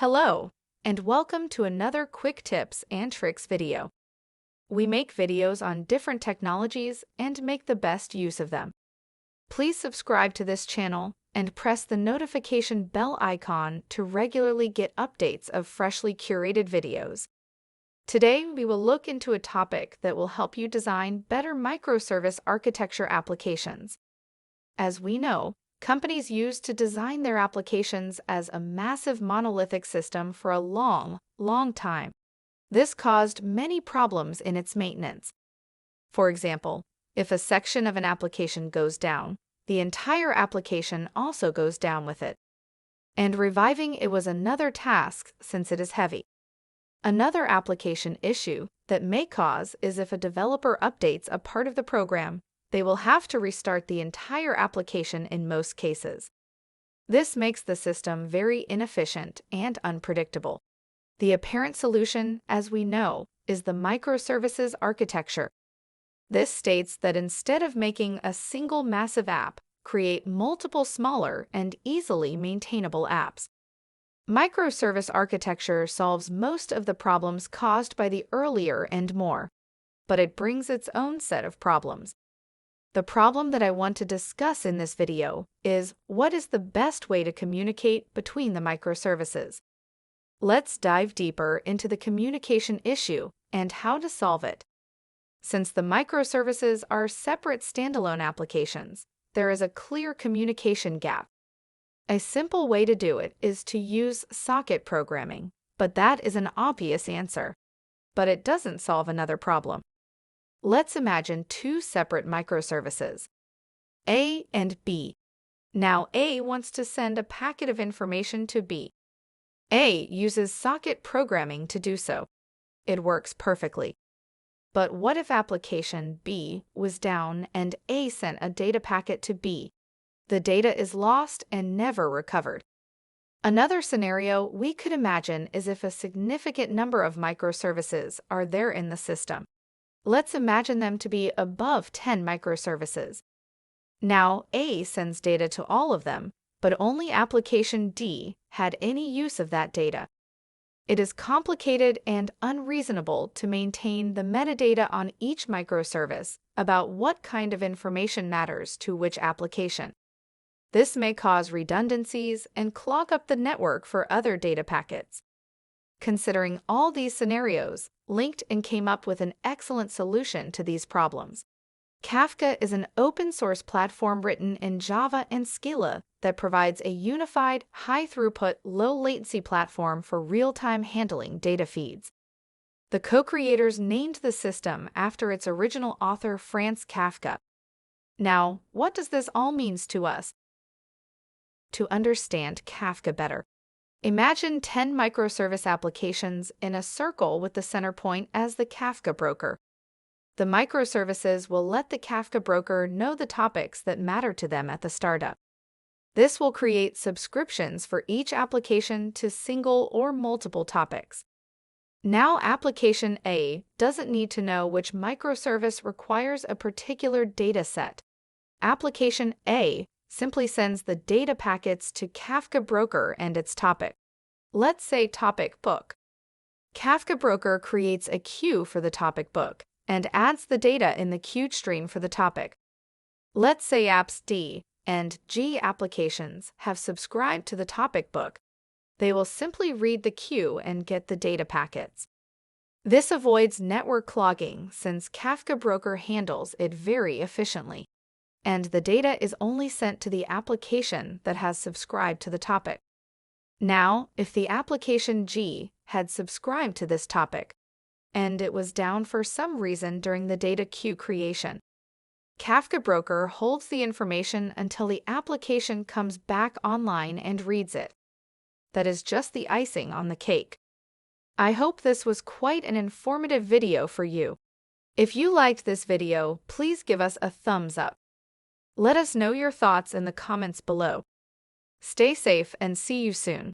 Hello, and welcome to another quick tips and tricks video. We make videos on different technologies and make the best use of them. Please subscribe to this channel and press the notification bell icon to regularly get updates of freshly curated videos. Today, we will look into a topic that will help you design better microservice architecture applications. As we know, companies used to design their applications as a massive monolithic system for a long time. This caused many problems in its maintenance. For example, if a section of an application goes down, the entire application also goes down with it. And reviving it was another task since it is heavy. Another application issue that may cause is if a developer updates a part of the program, they will have to restart the entire application in most cases. This makes the system very inefficient and unpredictable. The apparent solution, as we know, is the microservices architecture. This states that instead of making a single massive app, create multiple smaller and easily maintainable apps. Microservice architecture solves most of the problems caused by the earlier and more, but it brings its own set of problems. The problem that I want to discuss in this video is what is the best way to communicate between the microservices. Let's dive deeper into the communication issue and how to solve it. Since the microservices are separate standalone applications, there is a clear communication gap. A simple way to do it is to use socket programming, but that is an obvious answer. But it doesn't solve another problem. Let's imagine two separate microservices, A and B. Now A wants to send a packet of information to B. A uses socket programming to do so. It works perfectly. But what if application B was down and A sent a data packet to B? The data is lost and never recovered. Another scenario we could imagine is if a significant number of microservices are there in the system. Let's imagine them to be above 10 microservices. Now, A sends data to all of them, but only application D had any use of that data. It is complicated and unreasonable to maintain the metadata on each microservice about what kind of information matters to which application. This may cause redundancies and clog up the network for other data packets. Considering all these scenarios, LinkedIn came up with an excellent solution to these problems. Kafka is an open-source platform written in Java and Scala that provides a unified, high-throughput, low-latency platform for real-time handling data feeds. The co-creators named the system after its original author, Franz Kafka. Now, what does this all mean to us? To understand Kafka better, imagine 10 microservice applications in a circle with the center point as the Kafka broker. The microservices will let the Kafka broker know the topics that matter to them at the startup. This will create subscriptions for each application to single or multiple topics. Now, application A doesn't need to know which microservice requires a particular data set. Application A simply sends the data packets to Kafka broker and its topic. Let's say topic book. Kafka broker creates a queue for the topic book and adds the data in the queued stream for the topic. Let's say apps D and G applications have subscribed to the topic book. They will simply read the queue and get the data packets. This avoids network clogging since Kafka broker handles it very efficiently. And the data is only sent to the application that has subscribed to the topic. Now, if the application G had subscribed to this topic, and it was down for some reason during the data queue creation, Kafka broker holds the information until the application comes back online and reads it. That is just the icing on the cake. I hope this was quite an informative video for you. If you liked this video, please give us a thumbs up. Let us know your thoughts in the comments below. Stay safe and see you soon.